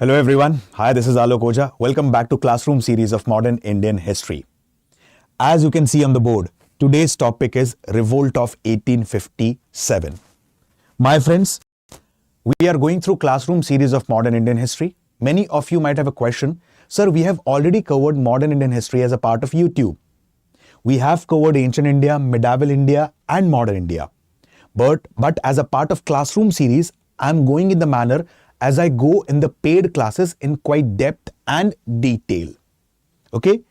Hello everyone. Hi, this is Alok Ojha. Welcome back to Classroom series of Modern Indian History. As you can see on the board, today's topic is Revolt of 1857. My friends, we are going through Classroom series of Modern Indian History. Many of you might have a question. Sir, we have already covered Modern Indian History as a part of YouTube. We have covered Ancient India, Medieval India and Modern India. But as a part of Classroom series, I'm going in the manner as I go in the paid classes in quite depth and detail. Okay,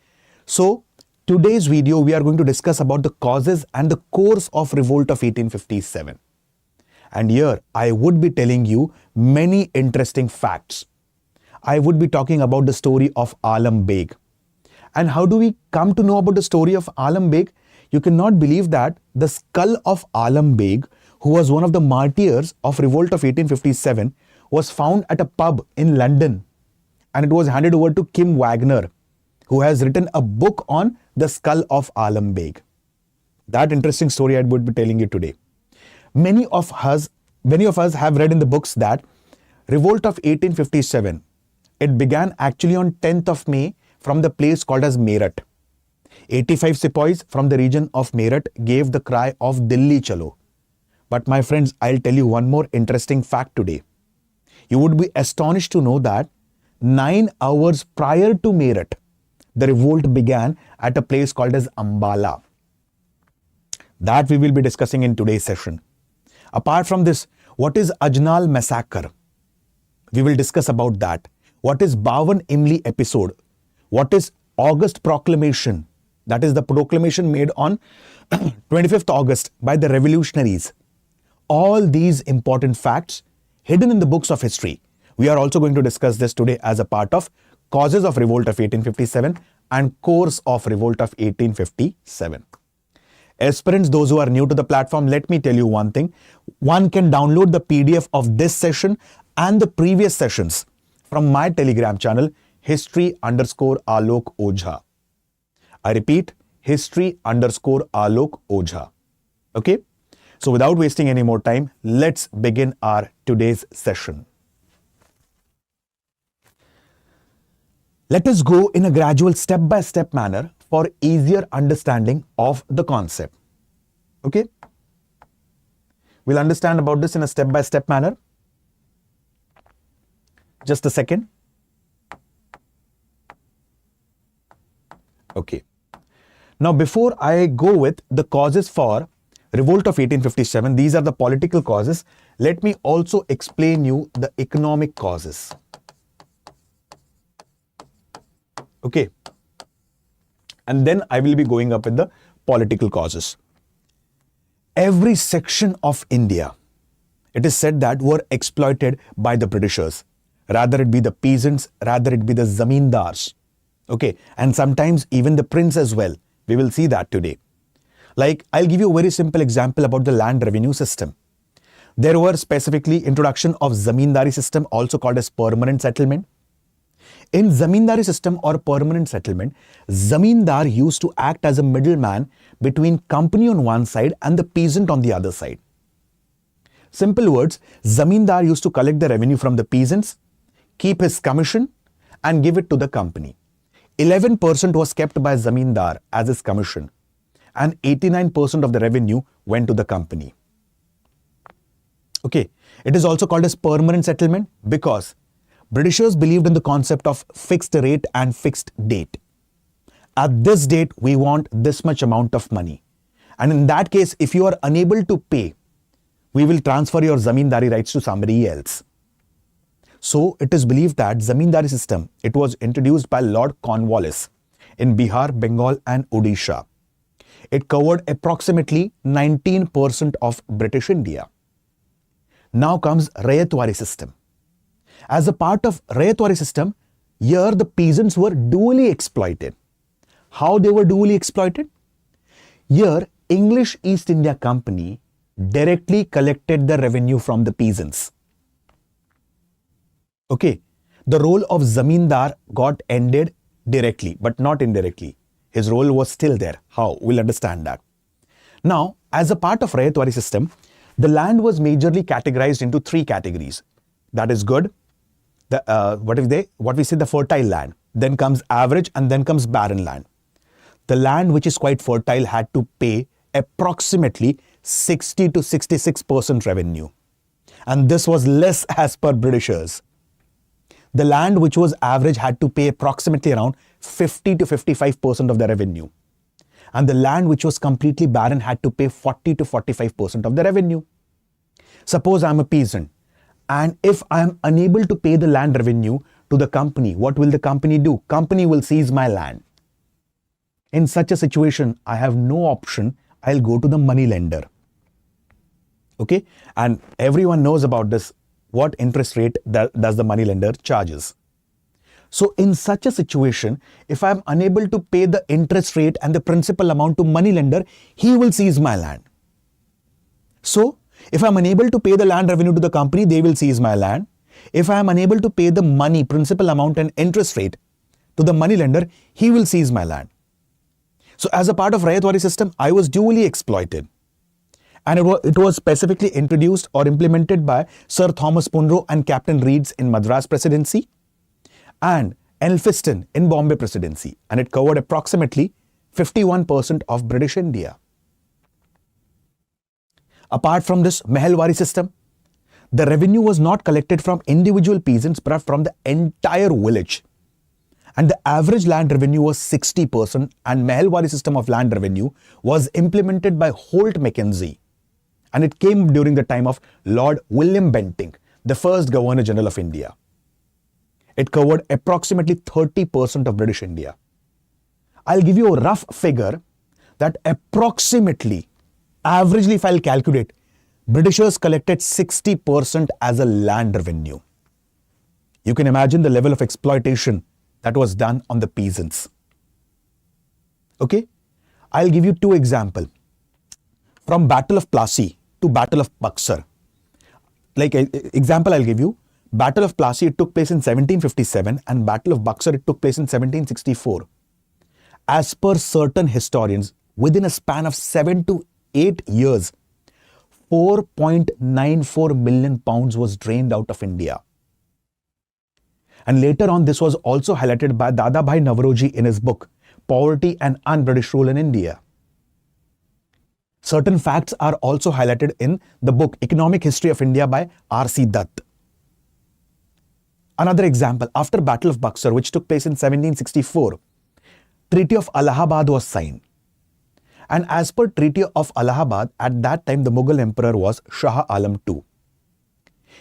so today's video we are going to discuss about the causes and the course of Revolt of 1857. And here I would be telling you many interesting facts. I would be talking about the story of Alam Beg. And how do we come to know about the story of Alam Beg? You cannot believe that the skull of Alam Beg, who was one of the martyrs of Revolt of 1857, was found at a pub in London, and it was handed over to Kim Wagner, who has written a book on the skull of Alam Beg. That interesting story I would be telling you today. Many of us have read in the books that Revolt of 1857, it began actually on 10th of May from the place called as Meerut. 85 sepoys from the region of Meerut gave the cry of Delhi Chalo. But my friends, I'll tell you one more interesting fact today. You would be astonished to know that 9 hours prior to Meerut, the revolt began at a place called as Ambala. That we will be discussing in today's session. Apart from this, what is Ajnal massacre? We will discuss about that. What is Bawan Imli episode? What is August proclamation? That is the proclamation made on 25th August by the revolutionaries. All these important facts hidden in the books of history. We are also going to discuss this today as a part of causes of Revolt of 1857 and course of Revolt of 1857. Aspirants, those who are new to the platform, let me tell you one thing. One can download the PDF of this session and the previous sessions from my Telegram channel, history_Alok Ojha. I repeat, history_Alok Ojha. Okay? So without wasting any more time, let's begin our today's session. Let us go in a gradual step-by-step manner for easier understanding of the concept. Okay? We'll understand about this in a step-by-step manner. Just a second. Okay. Now, before I go with the causes for Revolt of 1857, these are the political causes. Let me also explain you the economic causes. Okay. And then I will be going up with the political causes. Every section of India, it is said that were exploited by the Britishers. Rather it be the peasants, rather it be the zamindars. Okay. And sometimes even the prince as well. We will see that today. Like, I'll give you a very simple example about the land revenue system. There were specifically introduction of zamindari system, also called as permanent settlement. In zamindari system or permanent settlement, zamindar used to act as a middleman between company on one side and the peasant on the other side. Simple words, zamindar used to collect the revenue from the peasants, keep his commission and give it to the company. 11% was kept by zamindar as his commission, and 89% of the revenue went to the company. Okay, it is also called as permanent settlement because Britishers believed in the concept of fixed rate and fixed date. At this date, we want this much amount of money. And in that case, if you are unable to pay, we will transfer your zamindari rights to somebody else. So it is believed that zamindari system, it was introduced by Lord Cornwallis in Bihar, Bengal and Odisha. It covered approximately 19% of British India. Now comes Rayatwari system. As a part of Rayatwari system, here the peasants were dually exploited. How they were dually exploited? Here, English East India Company directly collected the revenue from the peasants. Okay, the role of zamindar got ended directly, but not indirectly. His role was still there. How? We'll understand that. Now, as a part of Rayatwari system, the land was majorly categorized into 3 categories. That is good, what we say the fertile land, then comes average, and then comes barren land. The land which is quite fertile had to pay approximately 60 to 66% revenue. And this was less as per Britishers. The land which was average had to pay approximately around 50 to 55% of the revenue. And the land which was completely barren had to pay 40 to 45% of the revenue. Suppose I'm a peasant, and if I'm unable to pay the land revenue to the company, what will the company do? Company will seize my land. In such a situation, I have no option. I'll go to the money lender. Okay? And everyone knows about this. What interest rate does the money lender charges? So in such a situation, if I'm unable to pay the interest rate and the principal amount to money lender, he will seize my land. So if I'm unable to pay the land revenue to the company, they will seize my land. If I am unable to pay the money, principal amount and interest rate to the money lender, he will seize my land. So as a part of Rayatwari system, I was duly exploited. And it was specifically introduced or implemented by Sir Thomas Munro and Captain Reeds in Madras Presidency and Elphiston in Bombay Presidency. And it covered approximately 51% of British India. Apart from this Mehalwari system, the revenue was not collected from individual peasants but from the entire village. And the average land revenue was 60%, and Mehalwari system of land revenue was implemented by Holt Mackenzie. And it came during the time of Lord William Bentinck, the first Governor General of India. It covered approximately 30% of British India. I'll give you a rough figure that approximately, averagely if I'll calculate, Britishers collected 60% as a land revenue. You can imagine the level of exploitation that was done on the peasants. Okay? I'll give you two examples. From Battle of Plassey to Battle of Buxar. Like example I'll give you, Battle of Plassey, it took place in 1757 and Battle of Buxar, it took place in 1764. As per certain historians, within a span of 7 to 8 years, 4.94 million pounds was drained out of India. And later on, this was also highlighted by Dadabhai Navroji in his book, Poverty and Un-British Rule in India. Certain facts are also highlighted in the book Economic History of India by R.C. Dutt. Another example, after Battle of Buxar, which took place in 1764, Treaty of Allahabad was signed. And as per Treaty of Allahabad, at that time the Mughal Emperor was Shah Alam II.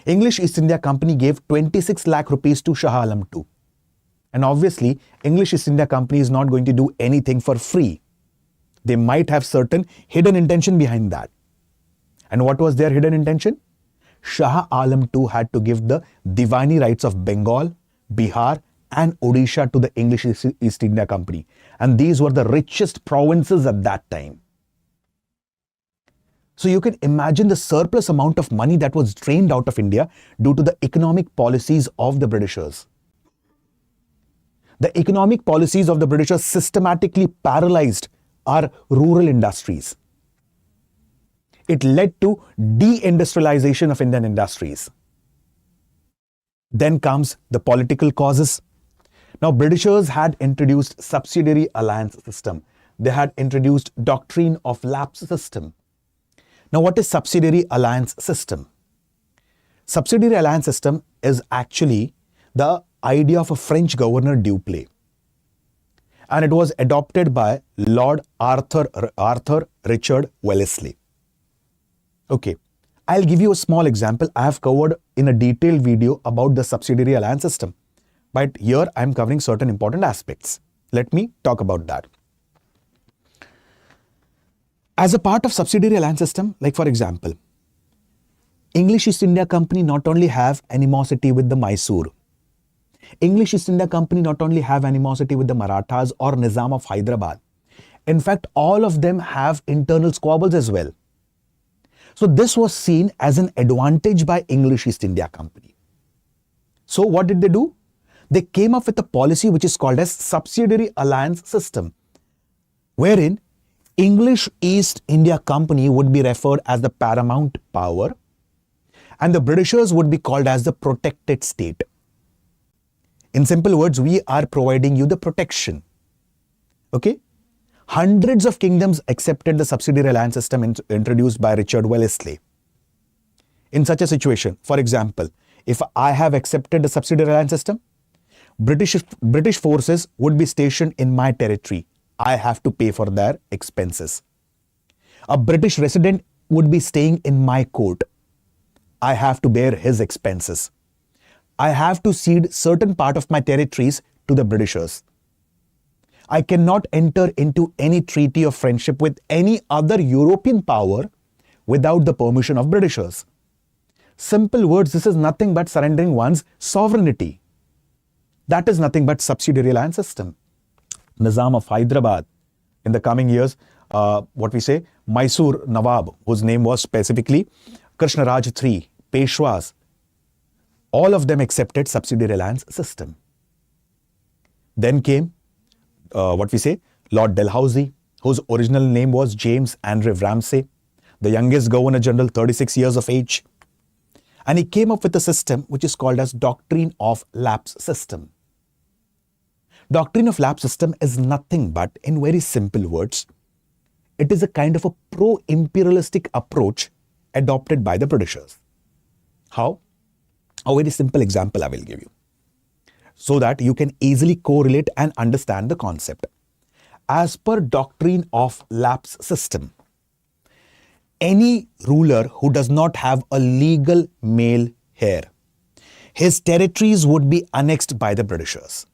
English East India Company gave 26 lakh rupees to Shah Alam II. And obviously, English East India Company is not going to do anything for free. They might have certain hidden intention behind that. And what was their hidden intention? Shah Alam II had to give the Diwani rights of Bengal, Bihar and Odisha to the English East India Company. And these were the richest provinces at that time. So you can imagine the surplus amount of money that was drained out of India due to the economic policies of the Britishers. The economic policies of the Britishers systematically paralyzed our rural industries. It led to deindustrialization of Indian industries. Then comes the political causes. Now, Britishers had introduced subsidiary alliance system. They had introduced doctrine of lapse system. Now, what is subsidiary alliance system? Subsidiary alliance system is actually the idea of a French governor Dupleix. And it was adopted by Lord Arthur Richard Wellesley. Okay, I'll give you a small example. I have covered in a detailed video about the subsidiary alliance system. But here I'm covering certain important aspects. Let me talk about that. As a part of subsidiary alliance system, like for example, English East India Company not only have animosity with the Mysore, English East India Company not only have animosity with the Marathas or Nizam of Hyderabad. In fact, all of them have internal squabbles as well. So this was seen as an advantage by English East India Company. So what did they do? They came up with a policy which is called as subsidiary alliance system, wherein English East India Company would be referred as the paramount power and the Britishers would be called as the protected state. In simple words, we are providing you the protection. Okay? Hundreds of kingdoms accepted the subsidiary alliance system introduced by Richard Wellesley. In such a situation, for example, if I have accepted the subsidiary alliance system, British forces would be stationed in my territory. I have to pay for their expenses. A British resident would be staying in my court. I have to bear his expenses. I have to cede certain part of my territories to the Britishers. I cannot enter into any treaty of friendship with any other European power without the permission of Britishers. Simple words, this is nothing but surrendering one's sovereignty. That is nothing but subsidiary alliance system. Nizam of Hyderabad, in the coming years, Mysore Nawab, whose name was specifically Krishnaraj III, Peshwas, all of them accepted subsidiary alliance system. Then came, Lord Dalhousie, whose original name was James Andrew Ramsay, the youngest Governor General, 36 years of age. And he came up with a system which is called as Doctrine of Lapse System. Doctrine of Lapse System is nothing but, in very simple words, it is a kind of a pro-imperialistic approach adopted by the Britishers. How? A very simple example I will give you, so that you can easily correlate and understand the concept. As per Doctrine of Lapse System, any ruler who does not have a legal male heir, his territories would be annexed by the Britishers.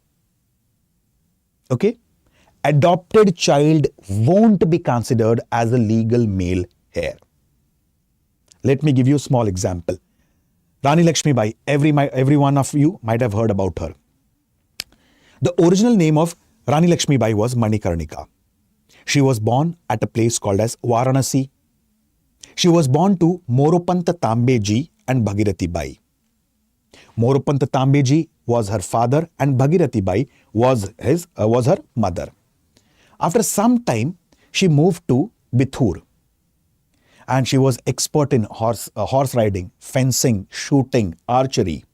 Okay? Adopted child won't be considered as a legal male heir. Let me give you a small example. Rani Lakshmi Bai, every one of you might have heard about her. The original name of Rani Lakshmi Bai was Manikarnika. She was born at a place called as Varanasi. She was born to Moropanta Tambeji and Bhagirathi Bai. Moropanta Tambeji was her father and Bhagirathi Bai was her mother. After some time, she moved to Bithur. And she was expert in horse riding, fencing, shooting, archery.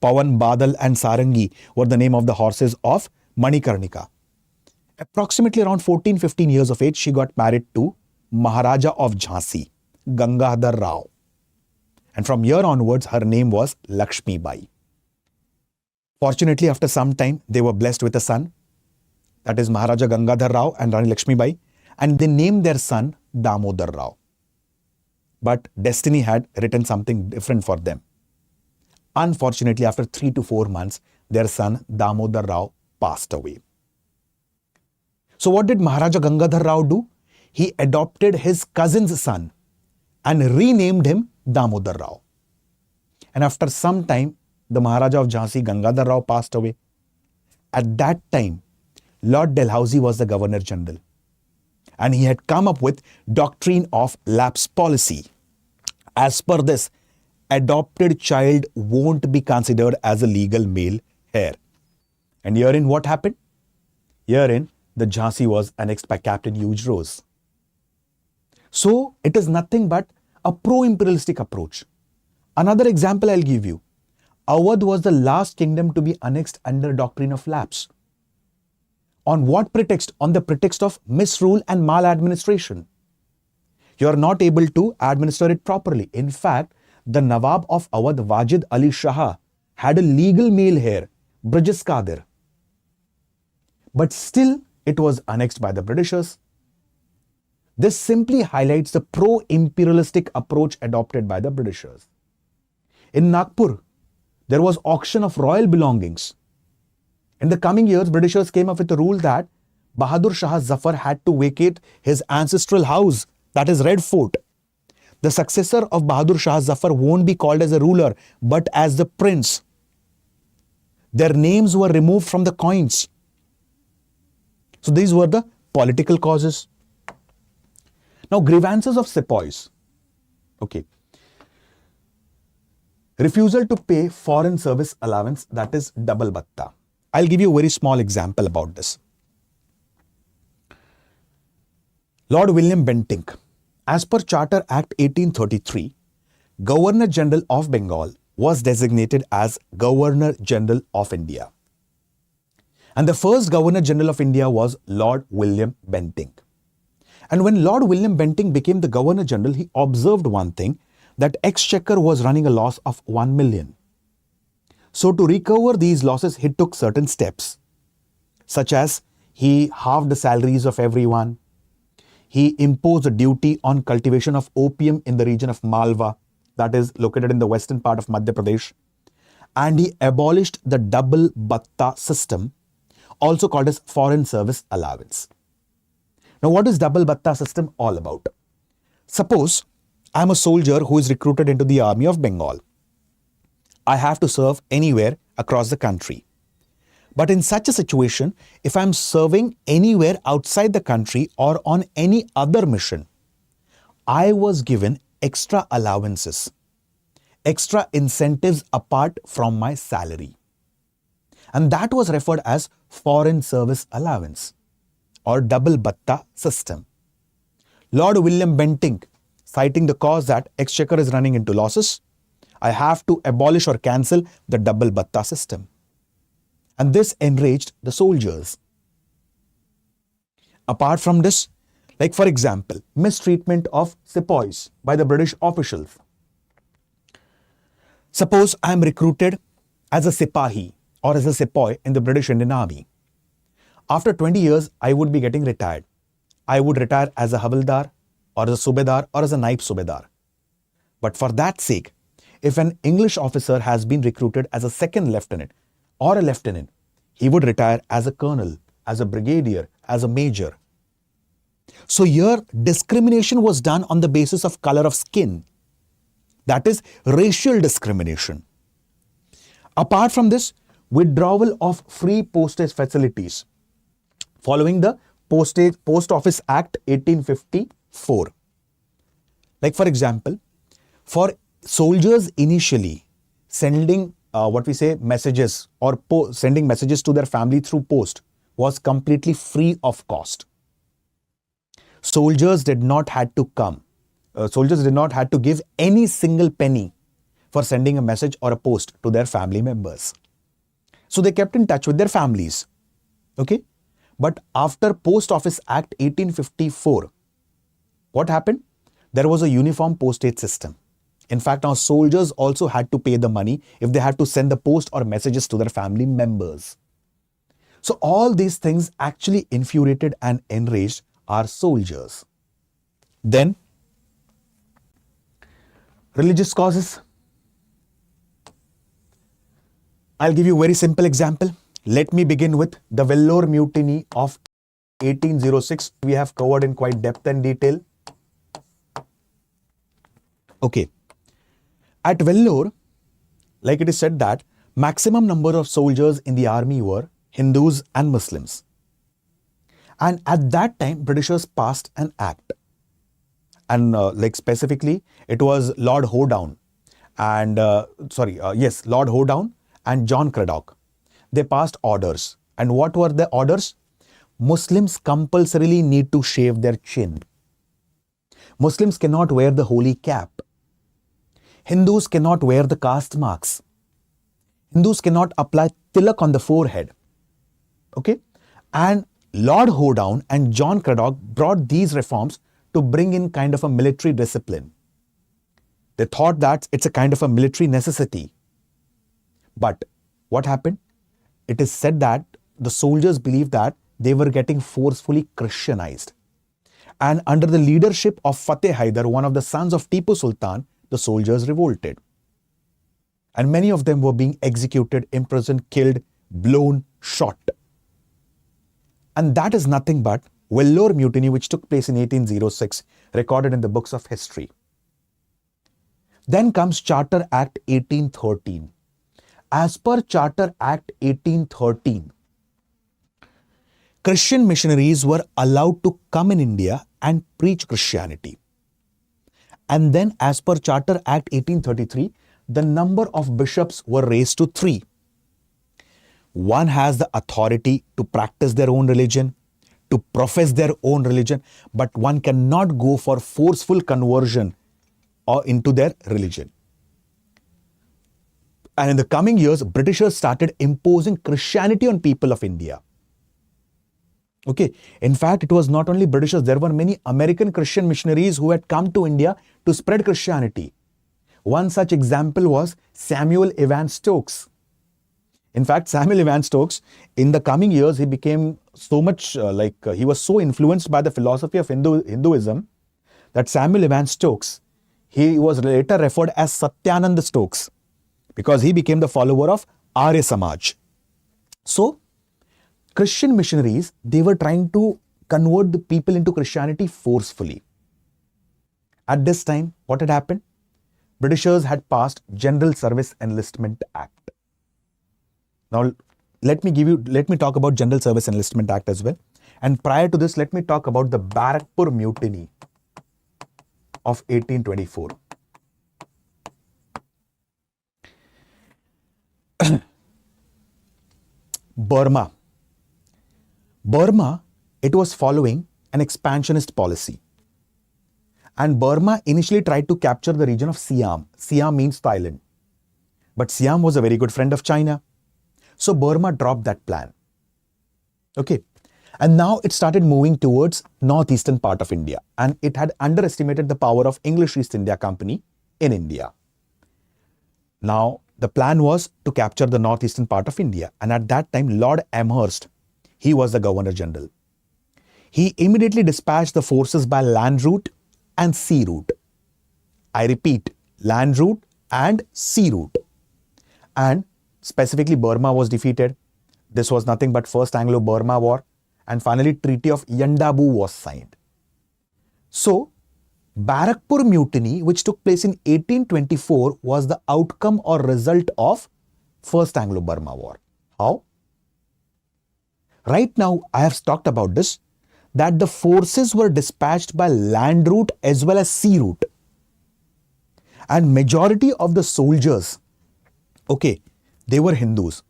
Pawan, Badal and Sarangi were the name of the horses of Manikarnika. Approximately around 14-15 years of age, she got married to Maharaja of Jhansi, Gangadhar Rao. And from here onwards, her name was Lakshmi Bai. Fortunately, after some time, they were blessed with a son. That is Maharaja Gangadhar Rao and Rani Lakshmi Bai. And they named their son Damodar Rao. But destiny had written something different for them. Unfortunately, after 3 to 4 months, their son Damodar Rao passed away. So what did Maharaja Gangadhar Rao do? He adopted his cousin's son and renamed him Damodar Rao. And after some time, the Maharaja of Jhansi, Gangadhar Rao, passed away. At that time, Lord Dalhousie was the Governor General. And he had come up with Doctrine of Lapse Policy. As per this, adopted child won't be considered as a legal male heir. And herein what happened? Herein, the Jhansi was annexed by Captain Hugh Rose. So, it is nothing but a pro-imperialistic approach. Another example I'll give you. Awadh was the last kingdom to be annexed under Doctrine of Lapse. On what pretext? On the pretext of misrule and maladministration. You are not able to administer it properly. In fact, the Nawab of Awadh, Wajid Ali Shah, had a legal male heir, Brijas Qadir. But still, it was annexed by the Britishers. This simply highlights the pro-imperialistic approach adopted by the Britishers. In Nagpur, there was auction of royal belongings. In the coming years, Britishers came up with a rule that Bahadur Shah Zafar had to vacate his ancestral house, that is Red Fort. The successor of Bahadur Shah Zafar won't be called as a ruler, but as the prince. Their names were removed from the coins. So these were the political causes. Now, grievances of sepoys. Okay. Refusal to pay foreign service allowance, that is double batta. I'll give you a very small example about this. Lord William Bentinck, as per Charter Act 1833, Governor General of Bengal was designated as Governor General of India. And the first Governor General of India was Lord William Bentinck. And when Lord William Bentinck became the Governor General, he observed one thing, that Exchequer was running a loss of 1 million. So to recover these losses, he took certain steps, such as he halved the salaries of everyone. He imposed a duty on cultivation of opium in the region of Malwa, that is located in the western part of Madhya Pradesh. And he abolished the double bhatta system, also called as foreign service allowance. Now, what is double bhatta system all about? Suppose I am a soldier who is recruited into the army of Bengal. I have to serve anywhere across the country. But in such a situation, if I am serving anywhere outside the country or on any other mission, I was given extra allowances, extra incentives apart from my salary. And that was referred as foreign service allowance or double bhatta system. Lord William Bentinck, citing the cause that Exchequer is running into losses, I have to abolish or cancel the double bhatta system. And this enraged the soldiers. Apart from this, like for example, mistreatment of sepoys by the British officials. Suppose I am recruited as a sipahi or as a sepoy in the British Indian Army. After 20 years, I would be getting retired. I would retire as a havildar or as a subedar or as a naib subedar. But for that sake, if an English officer has been recruited as a second lieutenant or a lieutenant, he would retire as a colonel, as a brigadier, as a major. So here, discrimination was done on the basis of color of skin. That is racial discrimination. Apart from this, withdrawal of free postage facilities following the Post Office Act 1854. Like for example, for soldiers initially sending messages or sending messages to their family through post was completely free of cost. Soldiers did not have to give any single penny for sending a message or a post to their family members. So they kept in touch with their families. Okay? But after Post Office Act 1854, what happened? There was a uniform postage system. In fact, now soldiers also had to pay the money if they had to send the post or messages to their family members. So all these things actually infuriated and enraged our soldiers. Then, religious causes. I'll give you a very simple example. Let me begin with the Vellore Mutiny of 1806. We have covered in quite depth and detail. Okay. At Vellore, like it is said that maximum number of soldiers in the army were Hindus and Muslims. And at that time, Britishers passed an act. And specifically, it was Lord Howe and Lord Howe and John Cradock. They passed orders. And what were the orders? Muslims compulsorily need to shave their chin. Muslims cannot wear the holy cap. Hindus cannot wear the caste marks. Hindus cannot apply tilak on the forehead. Okay? And Lord Howe and John Cradock brought these reforms to bring in kind of a military discipline. They thought that it's a kind of a military necessity. But what happened? It is said that the soldiers believed that they were getting forcefully Christianized. And under the leadership of Fateh Haidar, one of the sons of Tipu Sultan, the soldiers revolted. And many of them were being executed, imprisoned, killed, blown, shot. And that is nothing but Vellore Mutiny, which took place in 1806, recorded in the books of history. Then comes Charter Act 1813. As per Charter Act 1813, Christian missionaries were allowed to come in India and preach Christianity. And then as per Charter Act 1833, the number of bishops were raised to 3. One has the authority to practice their own religion, to profess their own religion, but one cannot go for forceful conversion or into their religion. And in the coming years, Britishers started imposing Christianity on people of India. Okay, in fact, it was not only Britishers, there were many American Christian missionaries who had come to India to spread Christianity. One such example was Samuel Evan Stokes. In fact, Samuel Evan Stokes, in the coming years, he became so much he was so influenced by the philosophy of Hinduism that Samuel Evan Stokes, he was later referred as Satyananda Stokes because he became the follower of Arya Samaj. So, Christian missionaries, they were trying to convert the people into Christianity forcefully. At this time, what had happened? Britishers had passed General Service Enlistment Act. Now, let me talk about General Service Enlistment Act as well. And prior to this, let me talk about the Barakpur Mutiny of 1824. Burma, it was following an expansionist policy. And Burma initially tried to capture the region of Siam. Siam means Thailand. But Siam was a very good friend of China. So Burma dropped that plan. Okay. And now it started moving towards northeastern part of India. And it had underestimated the power of English East India Company in India. Now, the plan was to capture the northeastern part of India. And at that time, Lord Amherst, he was the Governor General. He immediately dispatched the forces by land route and sea route. I repeat, land route and sea route. And specifically, Burma was defeated. This was nothing but First Anglo-Burma War. And finally, Treaty of Yandabu was signed. So, Barakpur Mutiny, which took place in 1824, was the outcome or result of First Anglo-Burma War. How? Right now, I have talked about this, that the forces were dispatched by land route as well as sea route. And majority of the soldiers, okay, they were Hindus.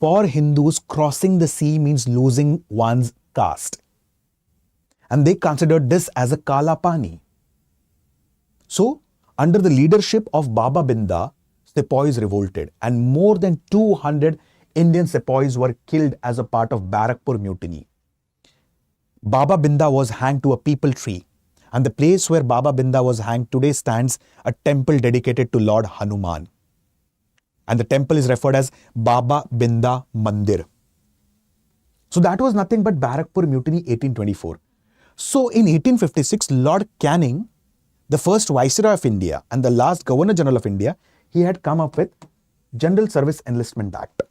For Hindus, crossing the sea means losing one's caste. And they considered this as a Kala Pani. So, under the leadership of Baba Binda, sepoys revolted and more than 200 Indian sepoys were killed as a part of Barakpur Mutiny. Baba Binda was hanged to a peepal tree, and the place where Baba Binda was hanged today stands a temple dedicated to Lord Hanuman. And the temple is referred as Baba Binda Mandir. So that was nothing but Barakpur Mutiny 1824. So in 1856, Lord Canning, the first Viceroy of India and the last Governor General of India, he had come up with General Service Enlistment Act.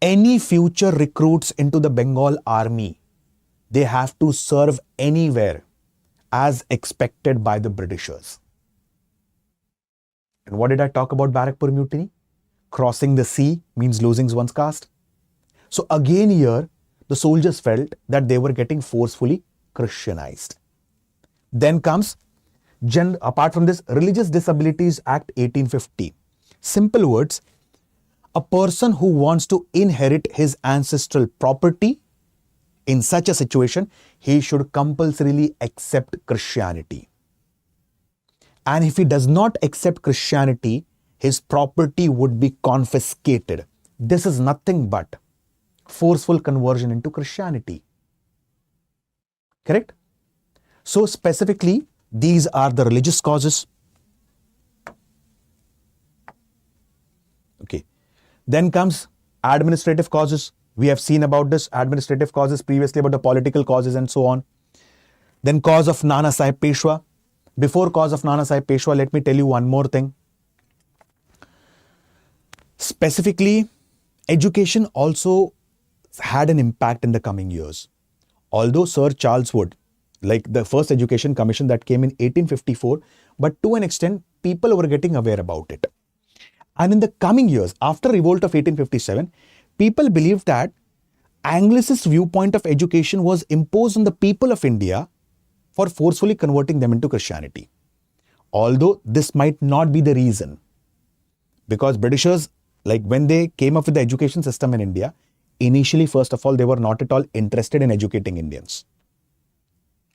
Any future recruits into the Bengal Army, they have to serve anywhere as expected by the Britishers. And what did I talk about Barakpur Mutiny? Crossing the sea means losing one's caste. So again here, the soldiers felt that they were getting forcefully Christianized. Then comes, apart from this, Religious Disabilities Act 1850. Simple words, a person who wants to inherit his ancestral property, in such a situation, he should compulsorily accept Christianity. And if he does not accept Christianity, his property would be confiscated. This is nothing but forceful conversion into Christianity. Correct? So specifically, these are the religious causes. Okay. Then comes administrative causes. We have seen about this, administrative causes previously, about the political causes and so on. Then cause of Nana Sahib Peshwa. Before cause of Nana Sahib Peshwa, let me tell you one more thing. Specifically, education also had an impact in the coming years. Although Sir Charles Wood, like the first education commission that came in 1854, but to an extent, people were getting aware about it. And in the coming years, after Revolt of 1857, people believed that Anglicist viewpoint of education was imposed on the people of India for forcefully converting them into Christianity. Although this might not be the reason, because Britishers, like when they came up with the education system in India, initially, first of all, they were not at all interested in educating Indians.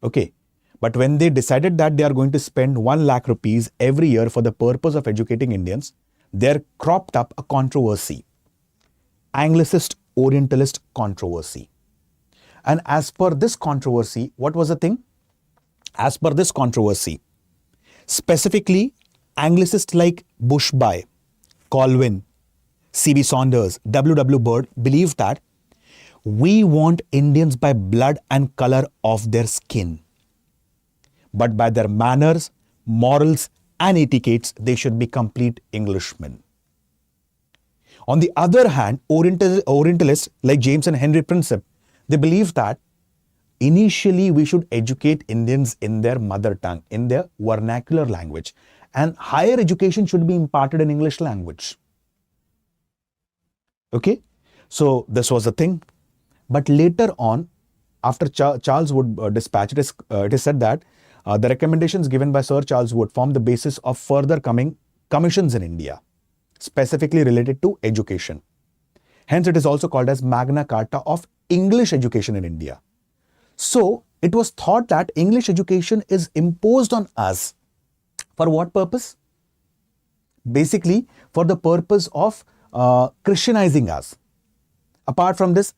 Okay. But when they decided that they are going to spend 1 lakh rupees every year for the purpose of educating Indians, there cropped up a controversy, Anglicist Orientalist controversy. And as per this controversy, what was the thing? As per this controversy, specifically Anglicists like Bushby, Colwyn, C.B. Saunders, W.W. Bird believed that we want Indians by blood and color of their skin, but by their manners, morals, and etiquettes, they should be complete Englishmen. On the other hand, Orientalists like James and Henry Prinsep, they believe that initially we should educate Indians in their mother tongue, in their vernacular language, and higher education should be imparted in English language. Okay, so this was the thing. But later on, after Charles Wood dispatch, it is said that the recommendations given by Sir Charles Wood form the basis of further coming commissions in India, specifically related to education. Hence, it is also called as Magna Carta of English education in India. So, it was thought that English education is imposed on us. For what purpose? Basically, for the purpose of Christianizing us. Apart from this,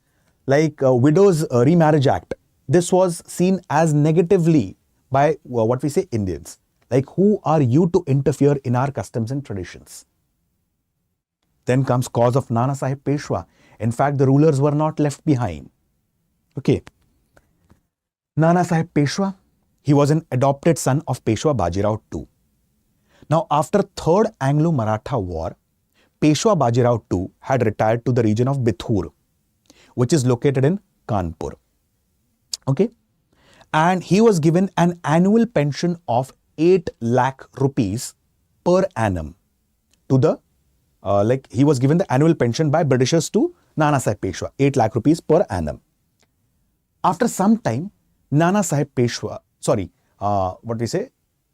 like Widows Remarriage Act, this was seen as negatively by what we say Indians. Like, who are you to interfere in our customs and traditions? Then comes cause of Nana Sahib Peshwa. In fact, the rulers were not left behind. Okay. Nana Sahib Peshwa, he was an adopted son of Peshwa Bajirao II. Now, after Third Anglo-Maratha War, Peshwa Bajirao II had retired to the region of Bithur, which is located in Kanpur. Okay. And he was given an annual pension of 8 lakh rupees per annum to the, he was given the annual pension by Britishers to Nana Sahib Peshwa, 8 lakh rupees per annum. After some time, Nana Sahib Peshwa, Peshwa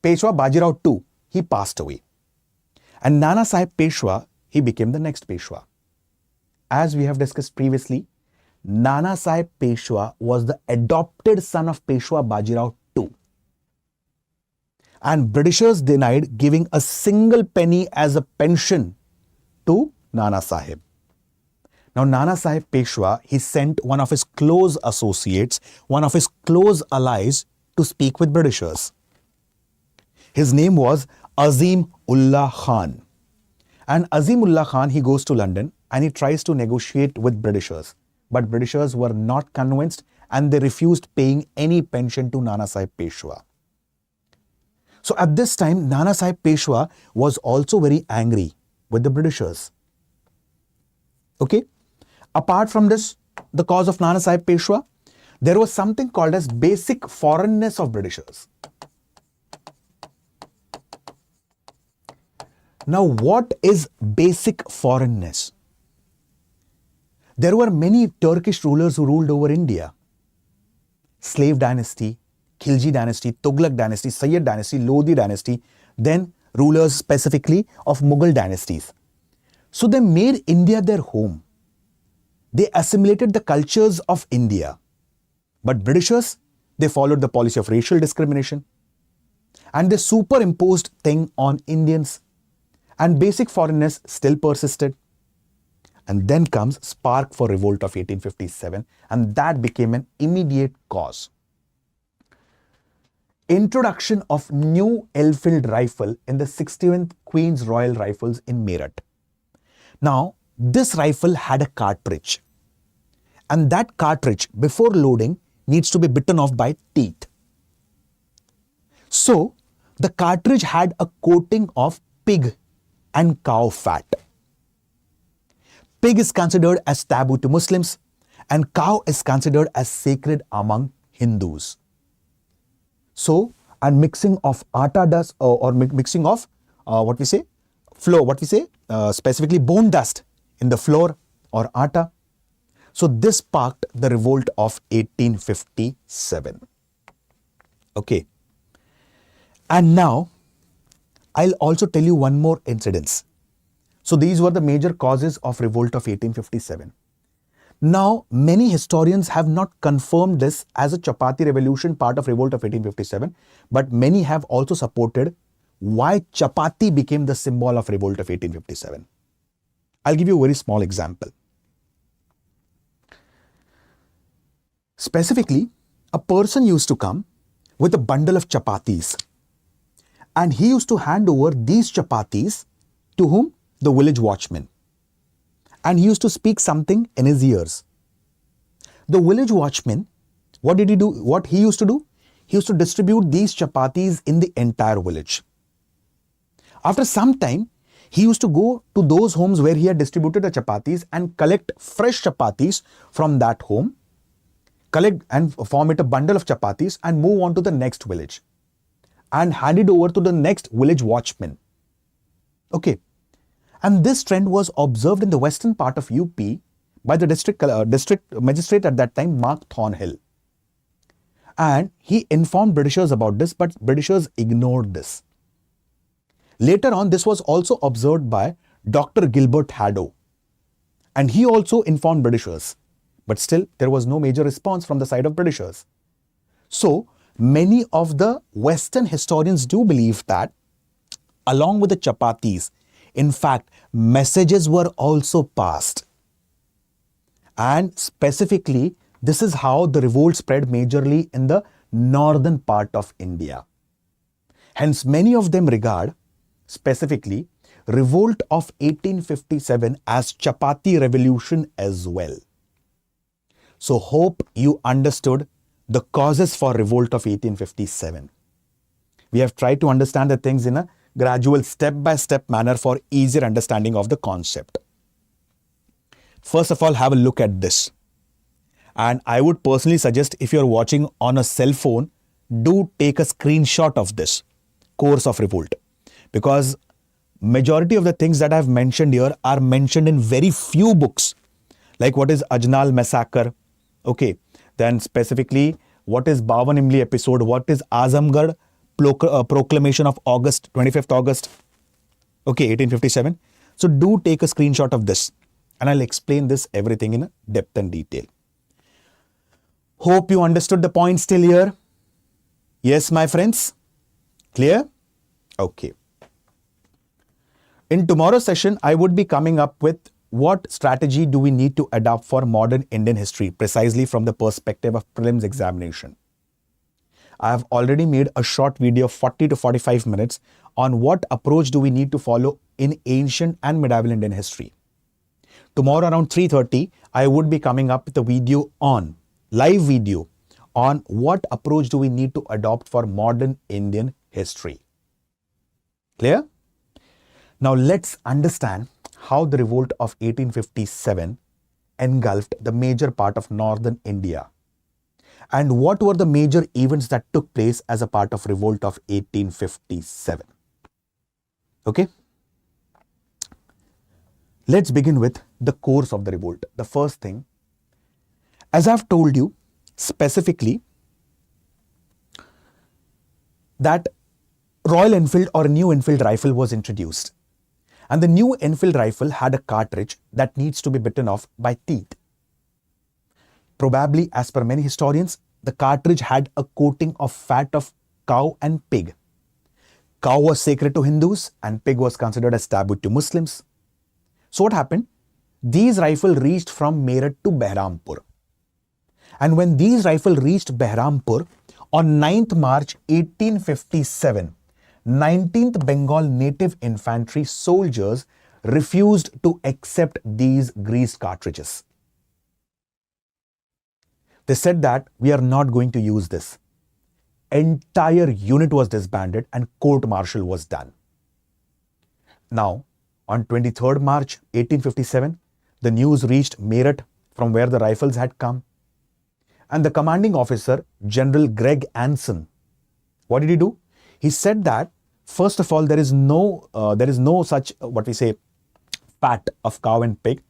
Bajirao II, he passed away. And Nana Sahib Peshwa, he became the next Peshwa. As we have discussed previously, Nana Sahib Peshwa was the adopted son of Peshwa Bajirao II. And Britishers denied giving a single penny as a pension to Nana Sahib. Now, Nana Sahib Peshwa, he sent one of his close associates, one of his close allies to speak with Britishers. His name was Azim Ullah Khan. And Azim Ullah Khan, he goes to London and he tries to negotiate with Britishers. But Britishers were not convinced and they refused paying any pension to Nana Sahib Peshwa. So at this time, Nana Sahib Peshwa was also very angry with the Britishers. Okay. Apart from this, the cause of Nana Sahib Peshwa, there was something called as basic foreignness of Britishers. Now, what is basic foreignness? There were many Turkish rulers who ruled over India. Slave dynasty, Khilji dynasty, Tughlaq dynasty, Sayyid dynasty, Lodi dynasty, then rulers specifically of Mughal dynasties. So they made India their home. They assimilated the cultures of India. But Britishers, they followed the policy of racial discrimination and they superimposed things on Indians, and basic foreignness still persisted. And then comes spark for revolt of 1857, and that became an immediate cause. Introduction of new Enfield rifle in the 61st Queen's Royal Rifles in Meerut. Now, this rifle had a cartridge, and that cartridge before loading needs to be bitten off by teeth. So, the cartridge had a coating of pig and cow fat. Pig is considered as taboo to Muslims and cow is considered as sacred among Hindus. So, and mixing of atta dust or mixing of flour, specifically bone dust in the flour or atta. So, this sparked the revolt of 1857. Okay. And now, I'll also tell you one more incident. So, these were the major causes of revolt of 1857. Now, many historians have not confirmed this as a Chapati revolution part of revolt of 1857, but many have also supported why chapati became the symbol of revolt of 1857. I'll give you a very small example. Specifically, a person used to come with a bundle of chapatis, and he used to hand over these chapatis to whom? The village watchman. And he used to speak something in his ears. The village watchman, what did he do? What he used to do? He used to distribute these chapatis in the entire village. After some time, he used to go to those homes where he had distributed the chapatis and collect fresh chapatis from that home, collect and form it a bundle of chapatis and move on to the next village and hand it over to the next village watchman. Okay. And this trend was observed in the western part of UP by the district magistrate at that time, Mark Thornhill. And he informed Britishers about this, but Britishers ignored this. Later on, this was also observed by Dr. Gilbert Haddo, and he also informed Britishers, but still there was no major response from the side of Britishers. So many of the Western historians do believe that along with the chapatis, in fact, messages were also passed. And specifically, this is how the revolt spread majorly in the northern part of India. Hence, many of them regard specifically revolt of 1857 as chapati revolution as well. So hope you understood the causes for revolt of 1857. We have tried to understand the things in a gradual step-by-step manner for easier understanding of the concept. First of all, have a look at this. And I would personally suggest, if you're watching on a cell phone, do take a screenshot of this course of revolt, because majority of the things that I've mentioned here are mentioned in very few books, like what is Ajnal massacre, okay, then specifically what is Bawan Imli episode, what is Azamgarh proclamation of 25th August, okay, 1857. So do take a screenshot of this and I'll explain this everything in depth and detail. Hope you understood the points till here. Yes, my friends? Clear? Okay. In tomorrow's session, I would be coming up with what strategy do we need to adopt for modern Indian history, precisely from the perspective of prelims examination. I have already made a short video of 40 to 45 minutes on what approach do we need to follow in ancient and medieval Indian history. Tomorrow around 3:30, I would be coming up with a live video on what approach do we need to adopt for modern Indian history. Clear? Now let's understand how the revolt of 1857 engulfed the major part of northern India, and what were the major events that took place as a part of revolt of 1857. Okay? Let's begin with the course of the revolt. The first thing, as I've told you specifically, that Royal Enfield or New Enfield rifle was introduced. And the New Enfield rifle had a cartridge that needs to be bitten off by teeth. Probably, as per many historians, the cartridge had a coating of fat of cow and pig. Cow was sacred to Hindus and pig was considered as taboo to Muslims. So what happened? These rifles reached from Meerut to Behrampur. And when these rifles reached Behrampur on 9th March 1857, 19th Bengal Native Infantry soldiers refused to accept these greased cartridges. They said that we are not going to use this. Entire unit was disbanded and court-martial was done. Now, on 23rd March 1857, the news reached Meerut from where the rifles had come. And the commanding officer, General Greg Anson, what did he do? He said that, first of all, there is no such, fat of cow and pig.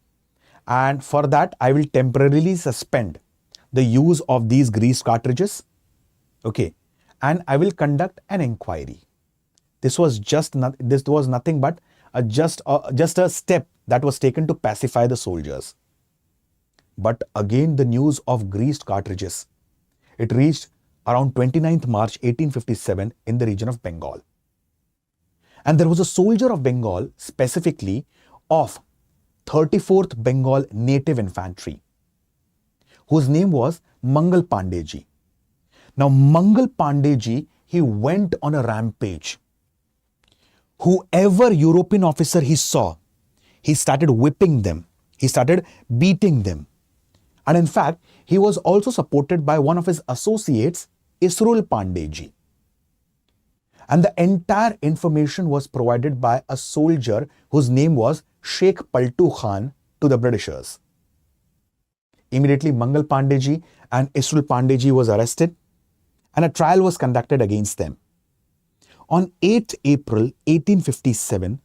And for that, I will temporarily suspend the use of these greased cartridges. Okay. And I will conduct an inquiry. This was nothing but just a step that was taken to pacify the soldiers. But again, the news of greased cartridges, it reached around 29th March 1857 in the region of Bengal. And there was a soldier of Bengal, specifically of 34th Bengal Native Infantry, whose name was Mangal Pandey. Now, Mangal Pandey, he went on a rampage. Whoever European officer he saw, he started whipping them. He started beating them. And in fact, he was also supported by one of his associates, Isrul Pandey. And the entire information was provided by a soldier whose name was Sheikh Paltu Khan to the Britishers. Immediately, Mangal Pandey and Isrul Pandey was arrested and a trial was conducted against them. On 8th April 1857,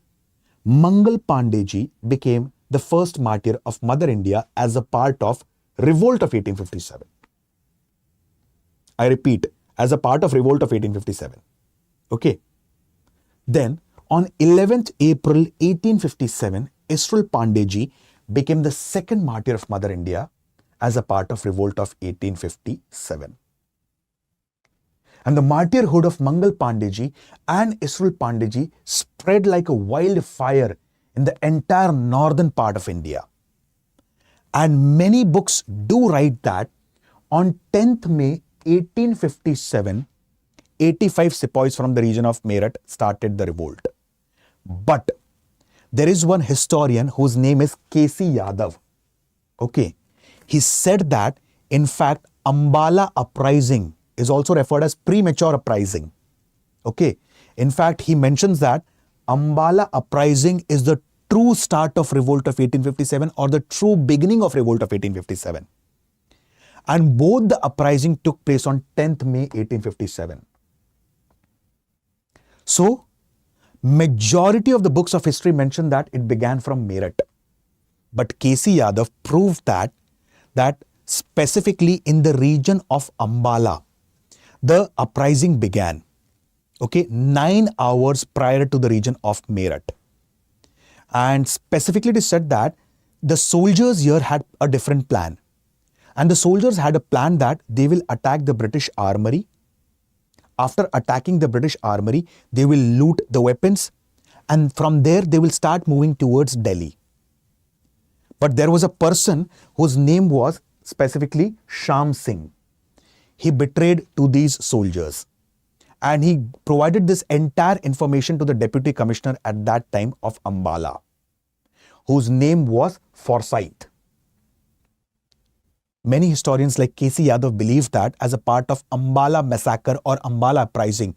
Mangal Pandey became the first martyr of Mother India as a part of Revolt of 1857. I repeat, as a part of Revolt of 1857. Okay. Then, on 11th April 1857, Isrul Pandey became the second martyr of Mother India as a part of Revolt of 1857. And the martyrhood of Mangal Pandey and Isrul Pandey spread like a wildfire in the entire northern part of India. And many books do write that on 10th May 1857, 85 sepoys from the region of Meerut started the revolt. But there is one historian whose name is K.C. Yadav. Okay. He said that, in fact, Ambala uprising is also referred as premature uprising. Okay. In fact, he mentions that Ambala uprising is the true start of Revolt of 1857 or the true beginning of Revolt of 1857. And both the uprising took place on 10th May 1857. So, majority of the books of history mention that it began from Meerut. But K.C. Yadav proved that specifically in the region of Ambala, the uprising began, okay, 9 hours prior to the region of Meerut. And specifically it is said that the soldiers here had a different plan. And the soldiers had a plan that they will attack the British armory. After attacking the British armory, they will loot the weapons. And from there, they will start moving towards Delhi. But there was a person whose name was specifically Sham Singh. He betrayed to these soldiers. And he provided this entire information to the deputy commissioner at that time of Ambala, whose name was Forsyth. Many historians like K.C. Yadav believe that as a part of Ambala massacre or Ambala uprising,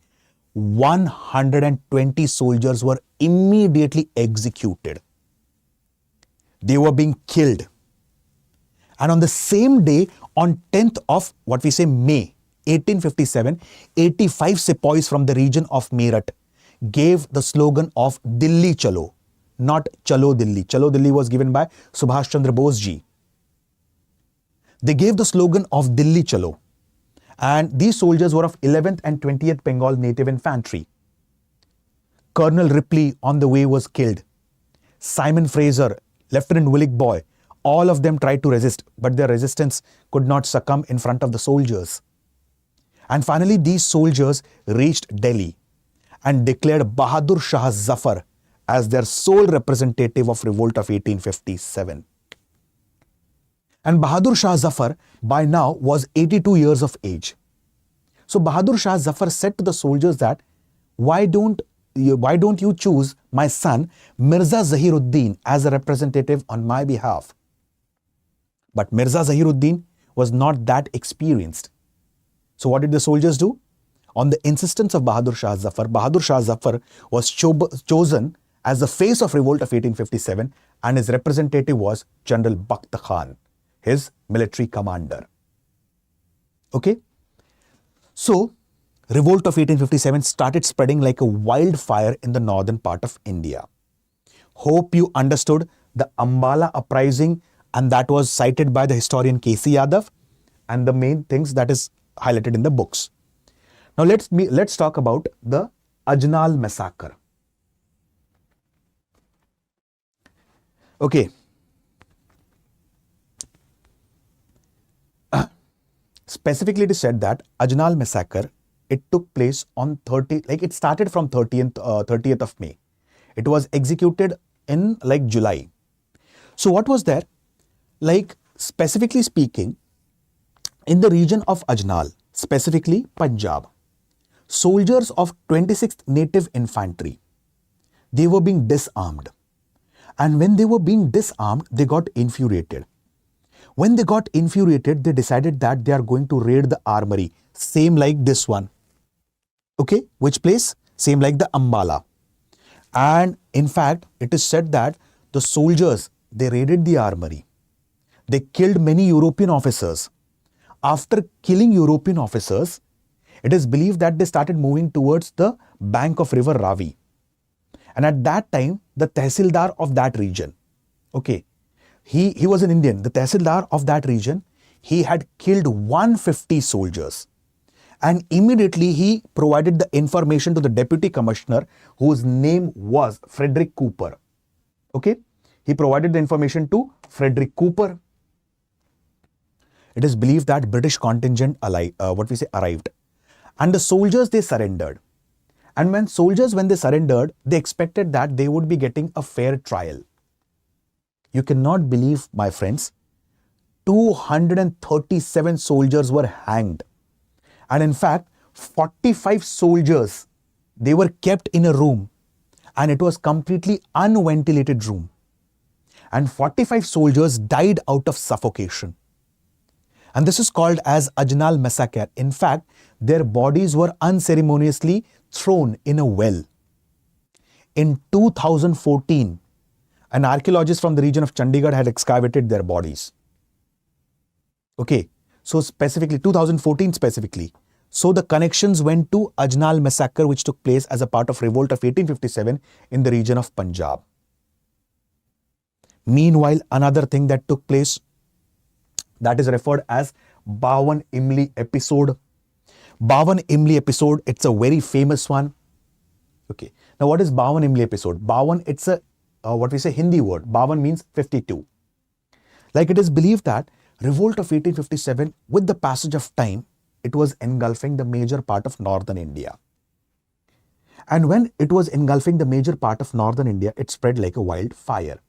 120 soldiers were immediately executed. They were being killed. And on the same day, on 10th of what we say May 1857, 85 sepoys from the region of Meerut gave the slogan of Dilli Chalo, not Chalo Dilli. Chalo Dilli was given by Subhash Chandra Bose ji. They gave the slogan of Dilli Chalo. And these soldiers were of 11th and 20th Bengal Native Infantry. Colonel Ripley on the way was killed. Simon Fraser, Lieutenant Willick Boy, all of them tried to resist, but their resistance could not succumb in front of the soldiers. And finally, these soldiers reached Delhi and declared Bahadur Shah Zafar as their sole representative of Revolt of 1857. And Bahadur Shah Zafar by now was 82 years of age. So Bahadur Shah Zafar said to the soldiers that, why don't you choose my son Mirza Zahiruddin as a representative on my behalf? But Mirza Zahiruddin was not that experienced. So what did the soldiers do? On the insistence of Bahadur Shah Zafar was chosen as the face of Revolt of 1857, and his representative was General Bakht Khan, his military commander. Okay? So, Revolt of 1857 started spreading like a wildfire in the northern part of India. Hope you understood the Ambala uprising, and that was cited by the historian K.C. Yadav, and the main things that is highlighted in the books. Now let's talk about the Ajnal massacre. Okay. Specifically, it is said that Ajnal massacre it took place on 30, like it started from 30th of May. It was executed in like July. So what was there? Like specifically speaking, in the region of Ajnal, specifically Punjab, soldiers of 26th Native Infantry, they were being disarmed. And when they were being disarmed, they got infuriated. When they got infuriated, they decided that they are going to raid the armory, same like this one. Okay, which place? Same like the Ambala. And in fact, it is said that the soldiers, they raided the armory. They killed many European officers. After killing European officers, it is believed that they started moving towards the bank of river Ravi. And at that time, the Tehsildar of that region, okay, he was an Indian. The Tehsildar of that region, he had killed 150 soldiers. And immediately he provided the information to the deputy commissioner, whose name was Frederick Cooper. Okay, he provided the information to Frederick Cooper. It is believed that British contingent arrived. And the soldiers, they surrendered. And when they surrendered, they expected that they would be getting a fair trial. You cannot believe, my friends, 237 soldiers were hanged. And in fact, 45 soldiers, they were kept in a room, and it was completely unventilated room. And 45 soldiers died out of suffocation. And this is called as Ajnal massacre. In fact, their bodies were unceremoniously thrown in a well. In 2014, an archaeologist from the region of Chandigarh had excavated their bodies. Okay, so specifically, 2014 specifically. So the connections went to Ajnal massacre, which took place as a part of Revolt of 1857 in the region of Punjab. Meanwhile, another thing that took place, that is referred as Bawan Imli episode. Bawan Imli episode, it's a very famous one. Okay, now what is Bawan Imli episode? Bawan, it's a Hindi word. Bawan means 52. Like it is believed that Revolt of 1857, with the passage of time, it was engulfing the major part of northern India. And when it was engulfing the major part of northern India, it spread like a wildfire.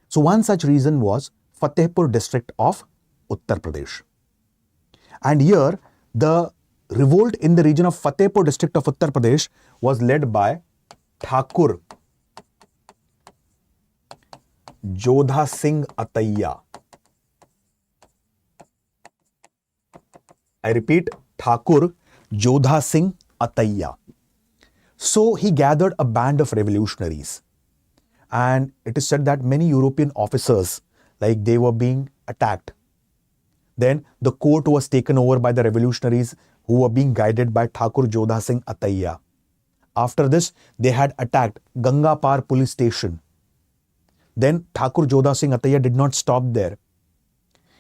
So one such reason was Fatehpur district of Uttar Pradesh. And here, the revolt in the region of Fatehpur district of Uttar Pradesh was led by Thakur Jodha Singh Ataiya. I repeat, Thakur Jodha Singh Ataiya. So he gathered a band of revolutionaries. And it is said that many European officers, like they were being attacked. Then the court was taken over by the revolutionaries who were being guided by Thakur Jodha Singh Ataiya. After this, they had attacked Gangapar police station. Then Thakur Jodha Singh Ataiya did not stop there.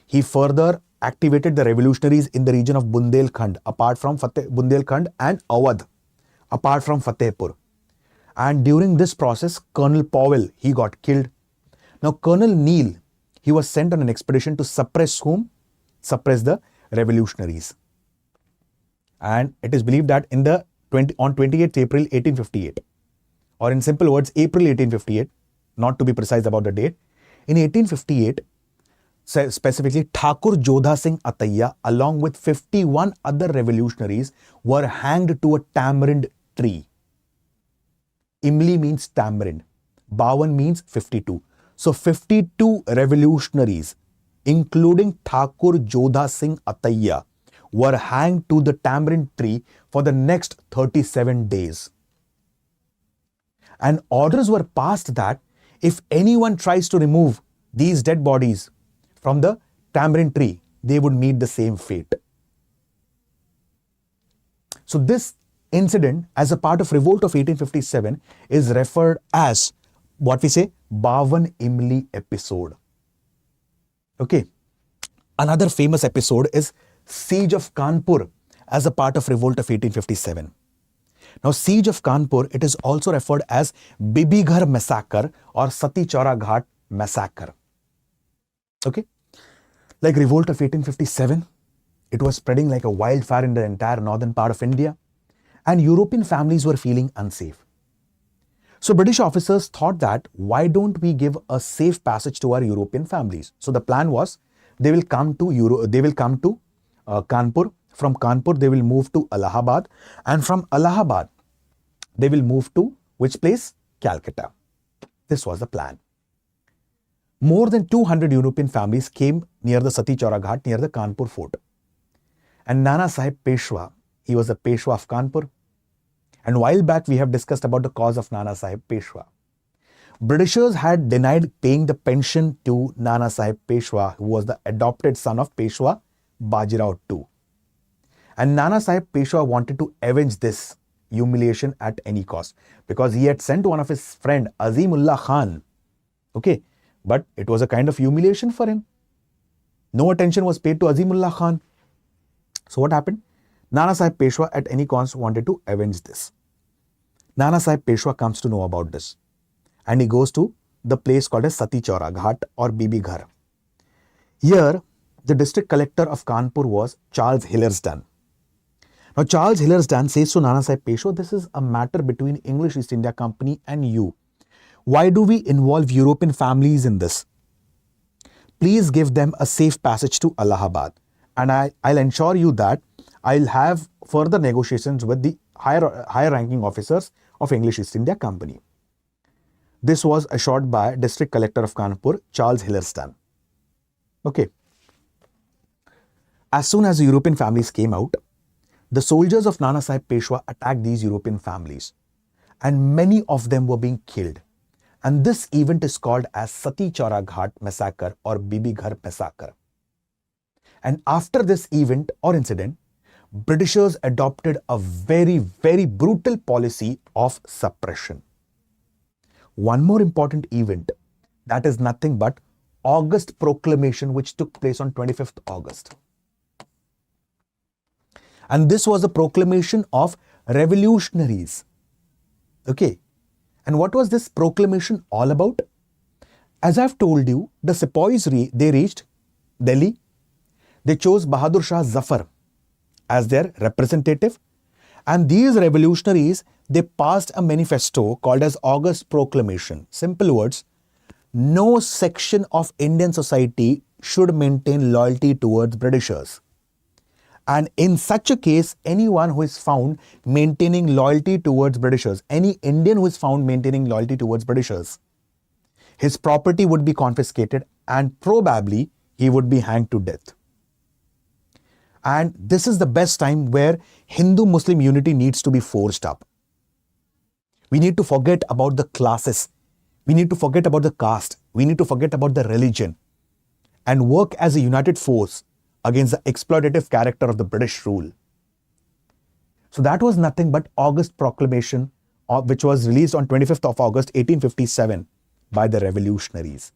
He further activated the revolutionaries in the region of Bundelkhand, Bundelkhand and Awadh, apart from Fatehpur. And during this process, Colonel Powell, he got killed. Now, Colonel Neil, he was sent on an expedition to suppress whom? Suppress the revolutionaries. And it is believed that on 28th April 1858, or in simple words, April 1858, not to be precise about the date, in 1858, specifically Thakur Jodha Singh Ataiya along with 51 other revolutionaries were hanged to a tamarind tree. Imli means tamarind. Bawan means 52. So 52 revolutionaries, including Thakur Jodha Singh Ataiya, were hanged to the tamarind tree for the next 37 days. And orders were passed that if anyone tries to remove these dead bodies from the tamarind tree, they would meet the same fate. So this incident, as a part of Revolt of 1857, is referred as what we say Bawan Imli episode. Okay. Another famous episode is Siege of Kanpur as a part of Revolt of 1857. Now, Siege of Kanpur, it is also referred as Bibighar massacre or Sati Chaura Ghat massacre. Okay. Like Revolt of 1857, It was spreading like a wildfire in the entire northern part of India, and European families were feeling unsafe. So British officers thought that why don't we give a safe passage to our European families? So the plan was they will come to Kanpur. From Kanpur they will move to Allahabad, and from Allahabad they will move to which place? Calcutta. This was the plan. More than 200 European families came near the Sati Chaura Ghat near the Kanpur fort. And Nana Sahib Peshwa, he was the Peshwa of Kanpur. And while back we have discussed about the cause of Nana Sahib Peshwa. Britishers had denied paying the pension to Nana Sahib Peshwa, who was the adopted son of Peshwa Bajirao II. And Nana Sahib Peshwa wanted to avenge this humiliation at any cost, because he had sent one of his friend Azimullah Khan. Okay, but it was a kind of humiliation for him. No attention was paid to Azimullah Khan. So what happened? Nana Sahib Peshwa at any cost wanted to avenge this. Nana Sahib Peshwa comes to know about this, and he goes to the place called as Sati Chaura Ghat or Bibi Ghar. Here, the district collector of Kanpur was Charles Hillersdon. Now, Charles Hillersdon says to Nana Sahib Peshwa, this is a matter between English East India Company and you. Why do we involve European families in this? Please give them a safe passage to Allahabad, and I'll ensure you that I'll have further negotiations with the higher ranking officers of English East India Company. This was assured by District Collector of Kanpur, Charles Hillersdon. Okay. As soon as the European families came out, the soldiers of Nana Sahib Peshwa attacked these European families, and many of them were being killed. And this event is called as Sati Chaura Ghat massacre or Bibi Ghar massacre. And after this event or incident, Britishers adopted a very, very brutal policy of suppression. One more important event, that is nothing but August Proclamation, which took place on 25th August. And this was a proclamation of revolutionaries. Okay. And what was this proclamation all about? As I've told you, the sepoys, they reached Delhi. They chose Bahadur Shah Zafar as their representative. And these revolutionaries, they passed a manifesto called as August Proclamation. Simple words, no section of Indian society should maintain loyalty towards Britishers. And in such a case, anyone who is found maintaining loyalty towards Britishers, any Indian who is found maintaining loyalty towards Britishers, his property would be confiscated and probably he would be hanged to death. And this is the best time where Hindu-Muslim unity needs to be forged up. We need to forget about the classes. We need to forget about the caste. We need to forget about the religion and work as a united force against the exploitative character of the British rule. So that was nothing but August Proclamation, which was released on 25th of August 1857 by the revolutionaries.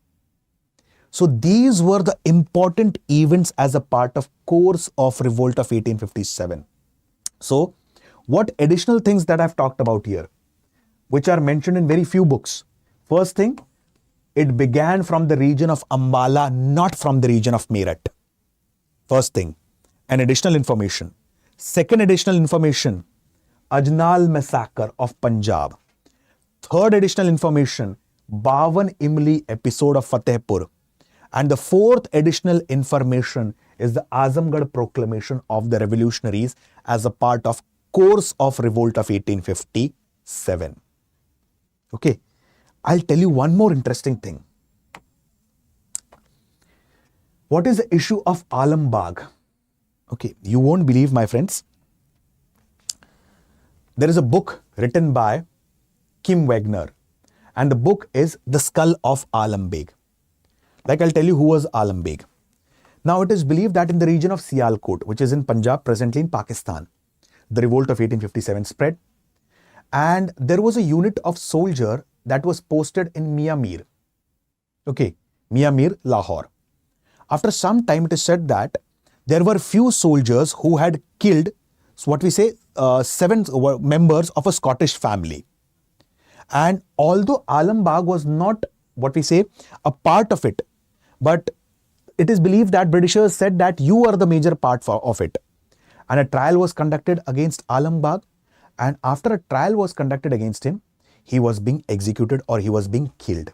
So these were the important events as a part of course of Revolt of 1857. So what additional things that I've talked about here, which are mentioned in very few books. First thing, it began from the region of Ambala, not from the region of Meerut. First thing, an additional information. Second additional information, Ajnal massacre of Punjab. Third additional information, Bawan Imli episode of Fatehpur. And the fourth additional information is the Azamgarh proclamation of the revolutionaries as a part of course of Revolt of 1857. Okay, I'll tell you one more interesting thing. What is the issue of Alambagh? Okay, you won't believe, my friends. There is a book written by Kim Wagner, and the book is The Skull of Alambagh. Like I'll tell you who was Alambagh. Now it is believed that in the region of Sialkot, which is in Punjab, presently in Pakistan, the revolt of 1857 spread, and there was a unit of soldier that was posted in Mia Mir. Okay, Mia Mir, Lahore. After some time, it is said that there were few soldiers who had killed, what we say, 7 members of a Scottish family. And although Alambagh was not, what we say, a part of it, but it is believed that Britishers said that you are the major part of it. And a trial was conducted against Alam Bagh. And after a trial was conducted against him, he was being executed or he was being killed.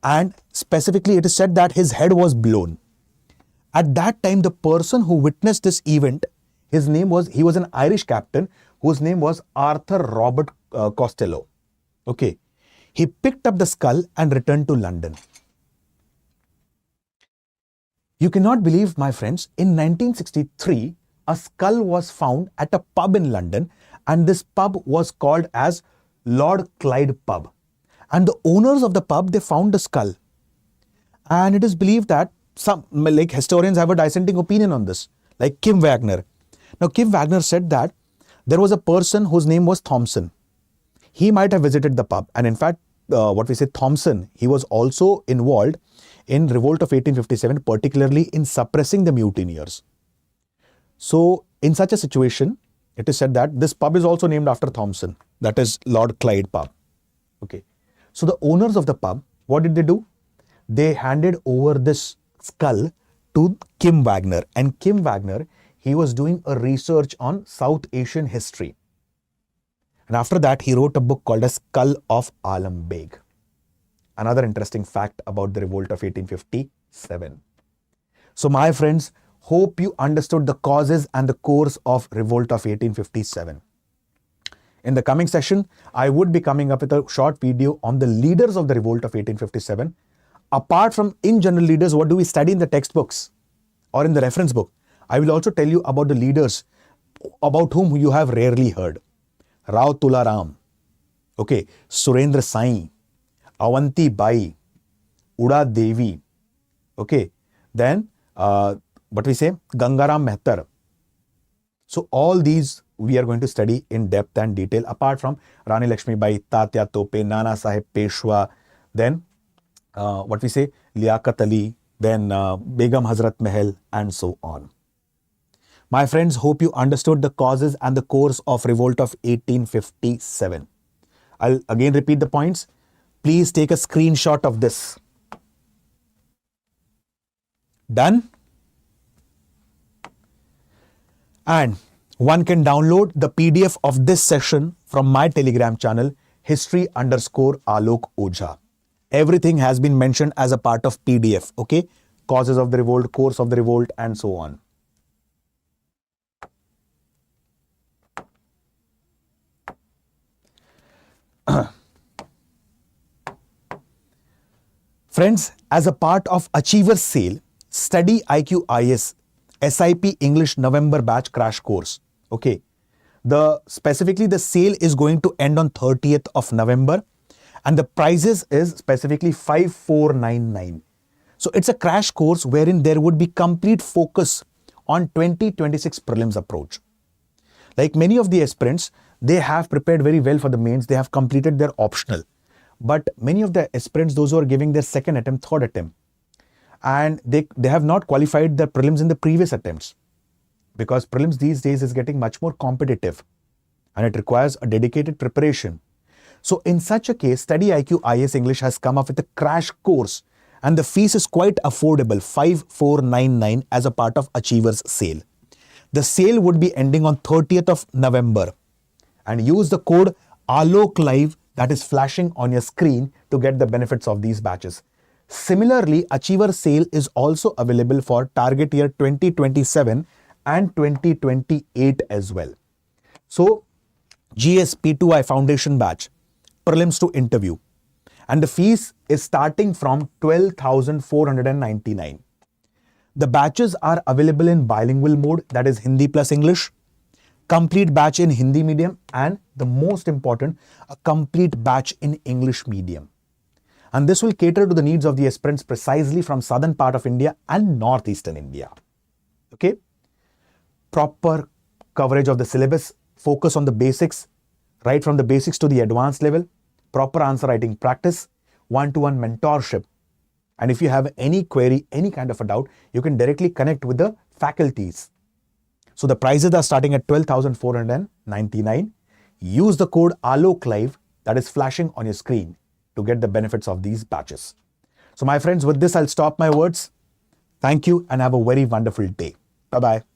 And specifically, it is said that his head was blown. At that time, the person who witnessed this event, he was an Irish captain whose name was Arthur Robert Costello. Okay. He picked up the skull and returned to London. You cannot believe, my friends, in 1963, a skull was found at a pub in London, and this pub was called as Lord Clyde Pub. And the owners of the pub, they found the skull. And it is believed that some historians have a dissenting opinion on this, like Kim Wagner. Now, Kim Wagner said that there was a person whose name was Thompson. He might have visited the pub. And in fact, Thompson, he was also involved in Revolt of 1857, particularly in suppressing the mutineers. So, in such a situation, it is said that this pub is also named after Thompson. That is Lord Clyde Pub. Okay. So, the owners of the pub, what did they do? They handed over this skull to Kim Wagner. And Kim Wagner, he was doing a research on South Asian history. And after that, he wrote a book called A Skull of Alam Beg. Another interesting fact about the Revolt of 1857. So my friends, hope you understood the causes and the course of Revolt of 1857. In the coming session, I would be coming up with a short video on the leaders of the Revolt of 1857. Apart from in general leaders, what do we study in the textbooks or in the reference book? I will also tell you about the leaders about whom you have rarely heard. Rao Tularam, okay, Surendra Sai, Avanti Bai, Uda Devi, okay, then Gangaram Mehtar. So all these we are going to study in depth and detail, apart from Rani Lakshmi Bai, Tatya Tope, Nana Sahib Peshwa, then Liaquat Ali, then Begum Hazrat Mahal, and so on. My friends, hope you understood the causes and the course of Revolt of 1857. I'll again repeat the points. Please take a screenshot of this. Done? And one can download the PDF of this session from my Telegram channel, history_Alok Ojha. Everything has been mentioned as a part of PDF, okay? Causes of the revolt, course of the revolt, and so on. Friends, as a part of Achievers Sale, StudyIQIAS SIP English November batch crash course. Okay. Specifically the sale is going to end on 30th of November and the prices is specifically 5499. So it's a crash course wherein there would be complete focus on 2026 prelims approach. Like many of the aspirants, they have prepared very well for the mains. They have completed their optional. But many of the aspirants, those who are giving their second attempt, third attempt, and they have not qualified their prelims in the previous attempts, because prelims these days is getting much more competitive and it requires a dedicated preparation. So in such a case, StudyIQIASenglish has come up with a crash course and the fees is quite affordable, 5499 as a part of Achievers Sale. The sale would be ending on 30th of November and use the code ALOKLIVE that is flashing on your screen to get the benefits of these batches. Similarly, Achiever Sale is also available for target year 2027 and 2028 as well. So, GSP2I Foundation batch, prelims to interview, and the fees is starting from 12,499. The batches are available in bilingual mode, that is Hindi plus English, complete batch in Hindi medium, and the most important, a complete batch in English medium. And this will cater to the needs of the aspirants precisely from southern part of India and northeastern India. Okay? Proper coverage of the syllabus, focus on the basics, right from the basics to the advanced level, proper answer writing practice, one-to-one mentorship. And if you have any query, any kind of a doubt, you can directly connect with the faculties. So the prices are starting at 12,499. Use the code ALOKLIVE that is flashing on your screen to get the benefits of these batches. So my friends, with this, I'll stop my words. Thank you and have a very wonderful day. Bye-bye.